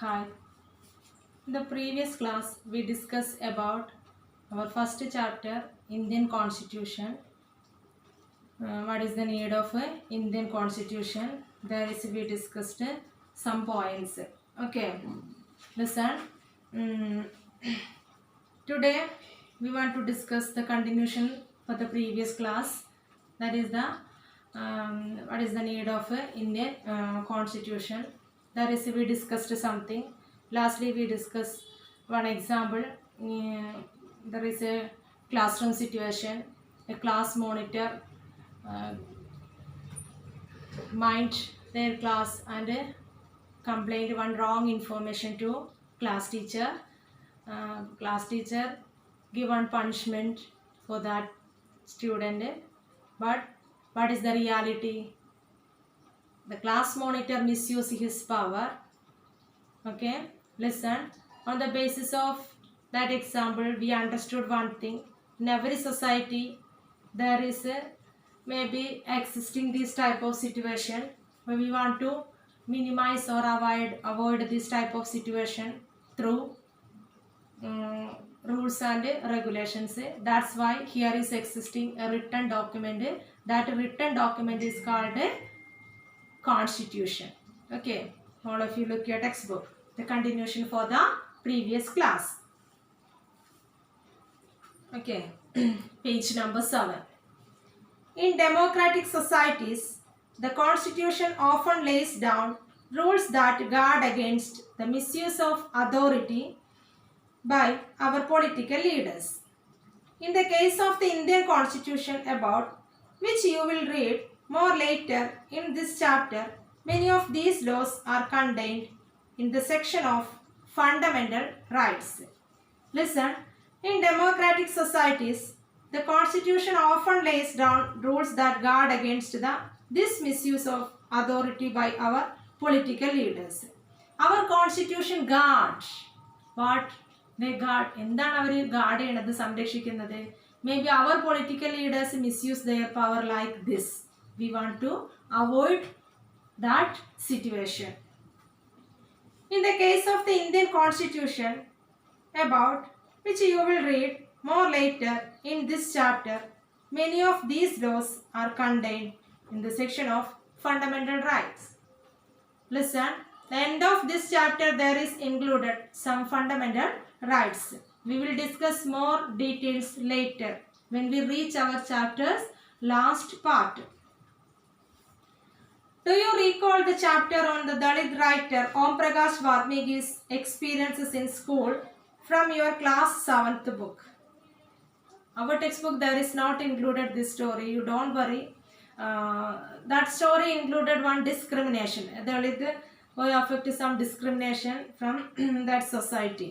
Hi. In the previous class, we discussed about our first chapter, Indian Constitution. What is the need of a Indian Constitution? There is we discussed some points. Okay, listen. Mm, Today we want to discuss the continuation for the previous class. That is the what is the need of a Indian Constitution. That is we discussed something. Lastly, we discussed one example. There is a classroom situation. A class monitor uh, mind their class and complained one wrong information to class teacher. Class teacher give one punishment for that student, but what is the reality? The class monitor misuse his power. Okay, listen. On the basis of that example, we understood one thing. In every society, there is a maybe existing this type of situation where we want to minimize or avoid this type of situation through rules and regulations. That's why here is existing a written document. That written document is called a constitution. Okay, all of you look your textbook. The continuation for the previous class. Okay, page number 7. In democratic societies, the constitution often lays down rules that guard against the misuse of authority by our political leaders. In the case of the Indian Constitution, about which you will read more later in this chapter, many of these laws are contained in the section of fundamental rights. Listen, in democratic societies, the Constitution often lays down rules that guard against this misuse of authority by our political leaders. Our Constitution guards what? They guard. എന്താണ് അവർ guard ചെയ്യണത്, സംരക്ഷിക്കുന്നത്? Maybe our political leaders misuse their power like this. We want to avoid that situation. In the case of the Indian Constitution, about which you will read more later in this chapter, many of these laws are contained in the section of fundamental rights. Listen, the end of this chapter there is included some fundamental rights. We will discuss more details later when we reach our chapter's last part. Do you recall the chapter on the Dalit writer Om Prakash Valmiki's experiences in school from your class 7th book? Our textbook there is not included this story. You don't worry. That story included one discrimination. Dalit were affected some discrimination from that society.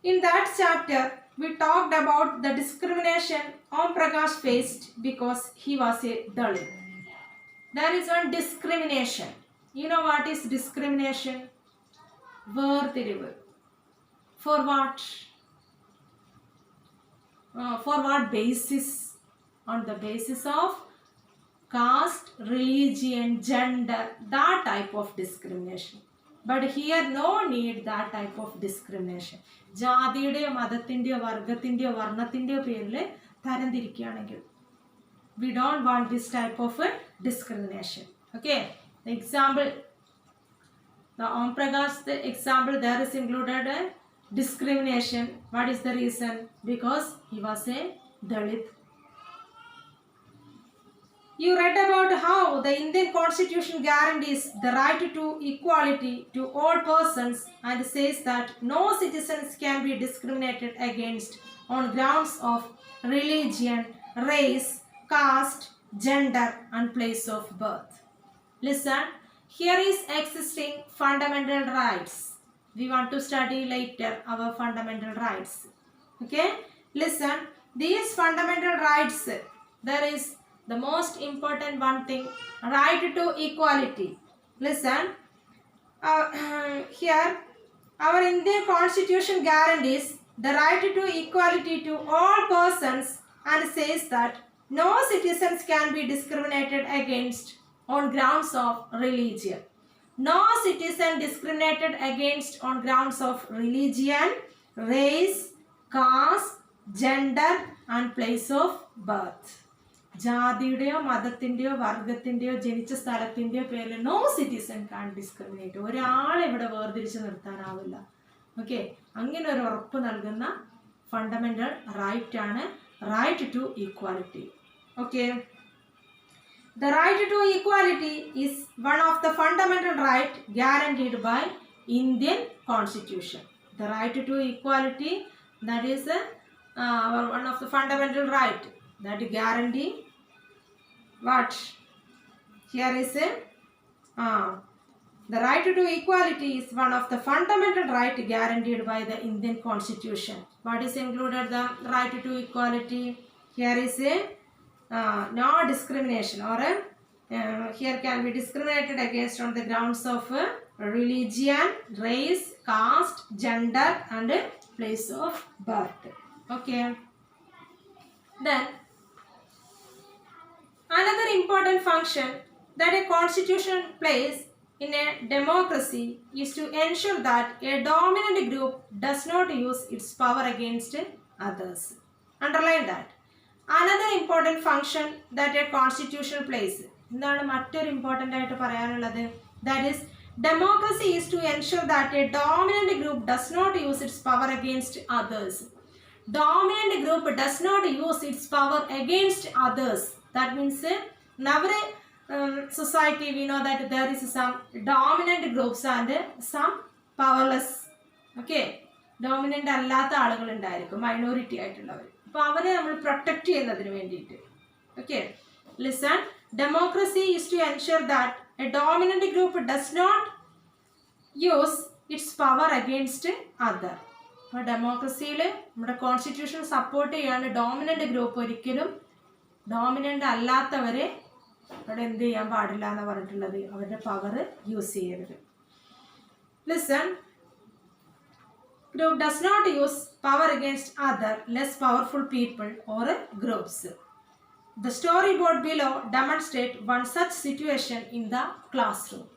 In that chapter, we talked about the discrimination Om Prakash faced because he was a Dalit. There is one discrimination. You know what is discrimination? Verthirivu. For what? For what basis? On the basis of caste, religion, gender, that type of discrimination. But here no need that type of discrimination. ജാതിയുടെയോ മതത്തിൻ്റെയോ വർഗത്തിൻ്റെയോ വർണ്ണത്തിൻ്റെയോ പേരിൽ തരംതിരിക്കുകയാണെങ്കിൽ we don't want this type of discrimination. Okay, the example, the Om Prakash, the example there is included discrimination. What is the reason? Because he was a Dalit. You read about how the Indian Constitution guarantees the right to equality to all persons and says that no citizens can be discriminated against on grounds of religion, race, caste, gender and place of birth. Listen, here is existing fundamental rights. We want to study later our fundamental rights. Okay, listen, these fundamental rights, there is the most important one thing, right to equality. Listen, here our Indian Constitution guarantees the right to equality to all persons and says that no citizens can be discriminated against on grounds of religion. No citizen discriminated against on grounds of religion, race, caste, gender and place of birth. ജാതിയുടെയോ മതത്തിൻ്റെയോ വർഗത്തിൻ്റെയോ ജനിച്ച സ്ഥലത്തിൻ്റെയോ പേരിൽ no citizen കാൺ discriminate. ഒരാളെ ഇവിടെ വേർതിരിച്ച് നിർത്താനാവില്ല. Okay, അങ്ങനെ ഒരു ഉറപ്പ് നൽകുന്ന fundamental right ആണ് right to equality. Okay, the right to equality is one of the fundamental right guaranteed by Indian Constitution. The right to equality, that is one of the fundamental right that guarantee what? Here is the right to equality is one of the fundamental right guaranteed by the Indian Constitution. What is included the right to equality? Here is no discrimination, or here can be discriminated against on the grounds of religion, race, caste, gender and place of birth. Okay, then another important function that a constitution plays in a democracy is to ensure that a dominant group does not use its power against others. Underline that. Another important function that a constitution plays. എന്താണ് മറ്റൊരു important ആയിട്ട് പറയാനുള്ളത്? That is, democracy is to ensure that a dominant group does not use its power against others. Dominant group does not use its power against others. That means in our society we know that there is some dominant groups and some powerless. Okay, dominant അല്ലാത്ത ആളുകൾ ഉണ്ടായിരിക്കും, minority ആയിട്ടുള്ളവർ. അപ്പോൾ അവരെ നമ്മൾ protect ചെയ്യുന്നതിന് വേണ്ടിയിട്ട്. Okay, listen. Democracy is to ensure that a dominant group does not use its power against other. അപ്പോൾ ഡെമോക്രസിയിൽ നമ്മുടെ കോൺസ്റ്റിറ്റ്യൂഷൻ സപ്പോർട്ട് ചെയ്യാണ് ഡോമിനൻ്റ് ഗ്രൂപ്പ് ഒരിക്കലും ഡോമിനൻ്റ് അല്ലാത്തവരെ അവിടെ എന്ത് ചെയ്യാൻ പാടില്ല എന്ന് പറഞ്ഞിട്ടുള്ളത്, അവരുടെ പവർ യൂസ് ചെയ്യരുത്. Listen. Group does not use power against other less powerful people or groups. The storyboard below demonstrates one such situation in the classroom.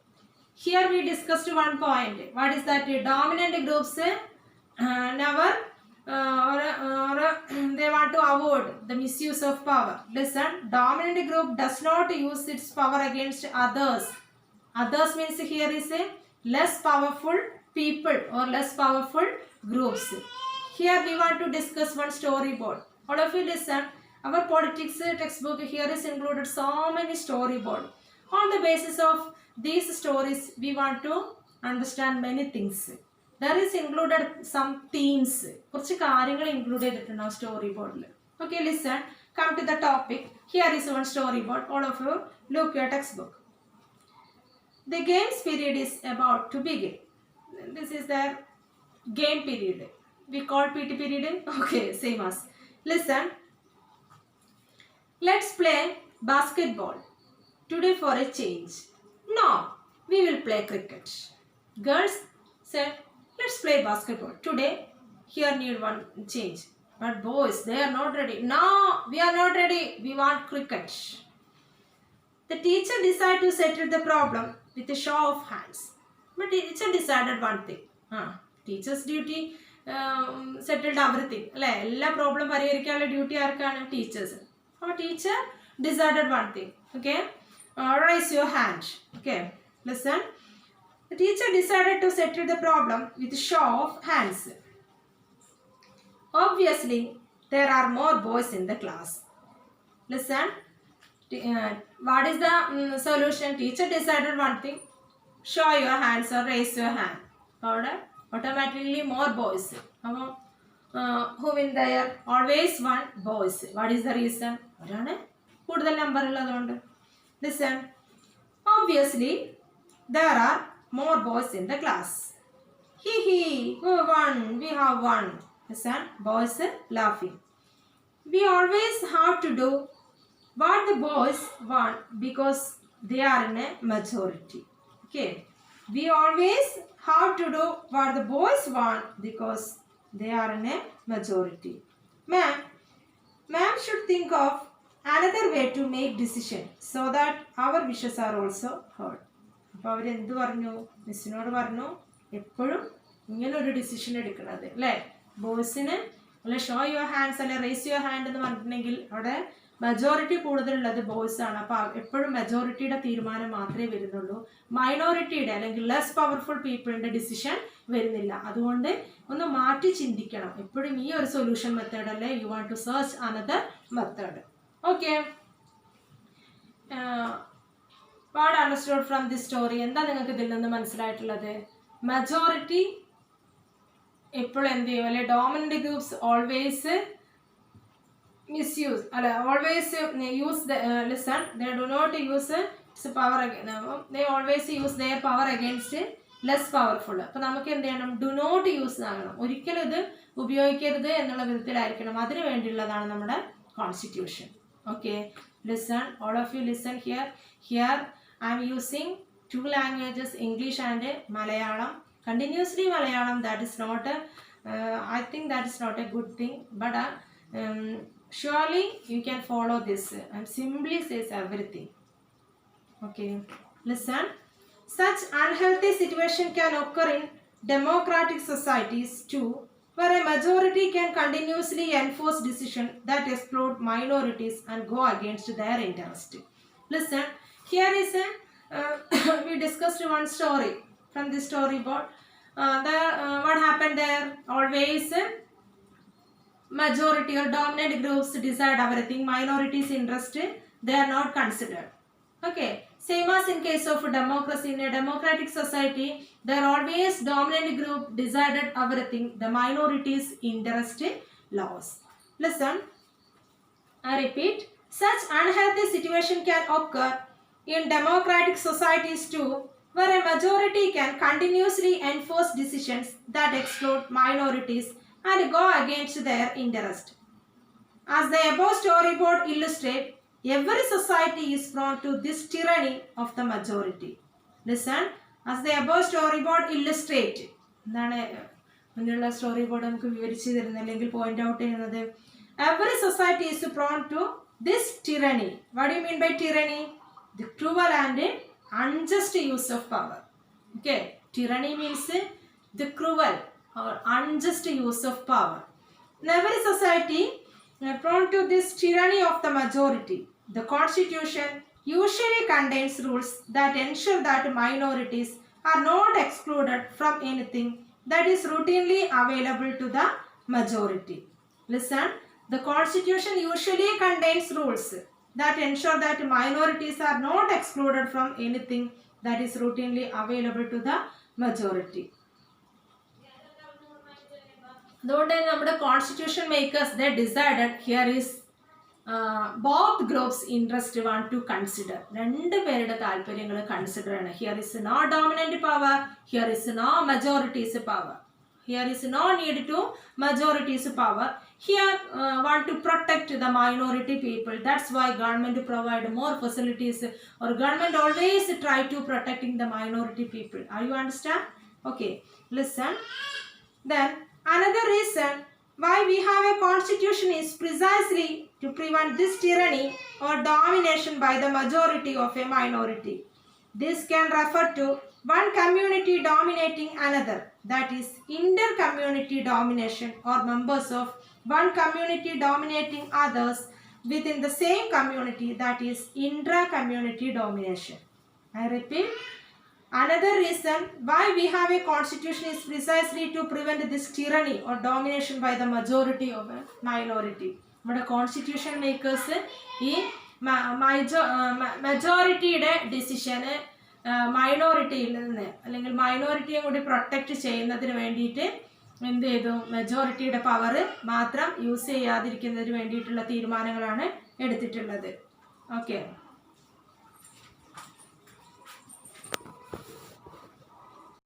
Here we discussed one point. What is that? Dominant groups never they want to avoid the misuse of power. Listen, dominant group does not use its power against others. Others means here is a less powerful people or less powerful groups. Here we want to discuss one storyboard. All of you listen. Our politics textbook here is included so many storyboard. On the basis of these stories we want to understand many things. There is included some themes. കുറച്ച് കാര്യങ്ങൾ included ചെയ്തിട്ടുണ്ട് storyboardൽ. Okay, listen. Come to the topic. Here is one storyboard. All of you look your textbook. The games period is about to begin. This is the game period. We call PT period. Okay, same as. Listen. Let's play basketball today for a change. No, we will play cricket. Girls said, let's play basketball today. Here need one change. But boys, they are not ready. No, we are not ready. We want cricket. The teacher decided to settle the problem with a show of hands. But the teacher decided one thing. Teacher's duty settled everything. All problem പരിഹരിക്കാനുള്ള duty ആർക്കാണ്? Teachers. Our teacher decided one thing. Okay, raise your hand. Okay, listen. The teacher decided to settle the problem with a show of hands. Obviously, there are more boys in the class. Listen. What is the solution? Teacher decided one thing. Show your hands or raise your hand. Automatically more boys. Who in there? Always one boys. What is the reason? കൂടുതൽ number ഉള്ളതുകൊണ്ട്. Listen. Obviously, there are more boys in the class. Hee hee, who won? We have won. Listen, boys laughing. We always have to do what the boys want because they are in a majority. Okay. We always have to do what the boys want because they are in a majority. Ma'am should think of another way to make decision so that our wishes are also heard. അപ്പോൾ അവരെന്ത് പറഞ്ഞു? മിസ്സിനോട് പറഞ്ഞു എപ്പോഴും ഇങ്ങനെ ഒരു decision എടുക്കുന്നത് അല്ലേ. ബോയ്സിന് അല്ലെ ഷോ യുവർ ഹാൻഡ്സ് അല്ലെ റേസ് യുവർ ഹാൻഡ് എന്ന് പറഞ്ഞിട്ടുണ്ടെങ്കിൽ അവിടെ മെജോറിറ്റി കൂടുതലുള്ളത് ബോയ്സ് ആണ്. അപ്പോൾ എപ്പോഴും മെജോറിറ്റിയുടെ തീരുമാനം മാത്രമേ വരുന്നുള്ളൂ, മൈനോറിറ്റിയുടെ അല്ലെങ്കിൽ ലെസ് പവർഫുൾ പീപ്പിളിൻ്റെ ഡിസിഷൻ വരുന്നില്ല. അതുകൊണ്ട് ഒന്ന് മാറ്റി ചിന്തിക്കണം. എപ്പോഴും ഈ ഒരു സൊല്യൂഷൻ മെത്തേഡ് അല്ലേ, you want to search another method. Okay, what understood from this story? എന്താ നിങ്ങൾക്ക് ഇതിൽ നിന്ന് മനസ്സിലായിട്ടുള്ളത്? മെജോറിറ്റി എപ്പോഴും എന്ത് ചെയ്യും അല്ലെ, dominant groups always misuse always use the listen, they do not use its power they always use their power against less powerful. അപ്പോൾ നമുക്ക് എന്ത് ചെയ്യണം? ഡു നോട്ട് യൂസ് ആകണം, ഒരിക്കലും ഇത് ഉപയോഗിക്കരുത് എന്നുള്ള വിധത്തിലായിരിക്കണം. അതിന് വേണ്ടിയുള്ളതാണ് നമ്മുടെ constitution. Okay, listen, all of you listen here I am using 2 languages, English and Malayalam. Continuously Malayalam, that is not I think that is not a good thing, but surely you can follow this and simply says everything. Okay, listen. Such unhealthy situation can occur in democratic societies too, where a majority can continuously enforce decisions that exclude minorities and go against their interest. Listen, here is a we discussed one story from this storyboard. What happened there? Always majority or dominant groups decide everything, minorities' interest they are not considered. Okay, same as in case of democracy, in a democratic society there always dominant group decided everything, the minorities' interest loss. Listen, I repeat, such unhealthy situation can occur in democratic societies too, where a majority can continuously enforce decisions that exclude minorities and go against their interest. As the above storyboard illustrates, every society is prone to this tyranny of the majority. Listen, as the above storyboard illustrates, എന്താണ് മുന്നിലുള്ള storyboard നമുക്ക് വിവരിച്ചു തരുന്നത് അല്ലെങ്കിൽ point out ചെയ്യുന്നത്? Every society is prone to this tyranny. What do you mean by tyranny? The cruel and unjust use of power. Okay, tyranny means the cruel or unjust use of power. In every society prone to this tyranny of the majority, the constitution usually contains rules that ensure that minorities are not excluded from anything that is routinely available to the majority. Listen, the constitution usually contains rules that ensure that minorities are not excluded from anything that is routinely available to the majority. അതുകൊണ്ട് തന്നെ നമ്മുടെ constitution makers they decided here is both groups interest want to consider, രണ്ട് പേരുടെ താല്പര്യങ്ങൾ consider ആണ്. Here is no dominant power, here is no majorities power, here is no need to majorities power. Here want to protect the minority people. That's why government provide more facilities, or government always try to protecting the minority people. Are you understand? Okay, listen. Then another reason why we have a constitution is precisely to prevent this tyranny or domination by the majority of a minority. This can refer to one community dominating another, that is inter-community domination, or members of one community dominating others within the same community, that is intra-community domination. I repeat, another reason why we have a constitution is precisely to prevent this tyranny or domination by the majority of a minority. നമ്മുടെ constitution makers ഈ മെജോറിറ്റിയുടെ ഡിസിഷന് മൈനോറിറ്റിയിൽ നിന്ന് അല്ലെങ്കിൽ മൈനോറിറ്റിയെ കൂടി protect ചെയ്യുന്നതിന് വേണ്ടിയിട്ട് എന്ത് ചെയ്തു? മെജോറിറ്റിയുടെ power മാത്രം യൂസ് ചെയ്യാതിരിക്കുന്നതിന് വേണ്ടിയിട്ടുള്ള തീരുമാനങ്ങളാണ് എടുത്തിട്ടുള്ളത്. ഓക്കെ.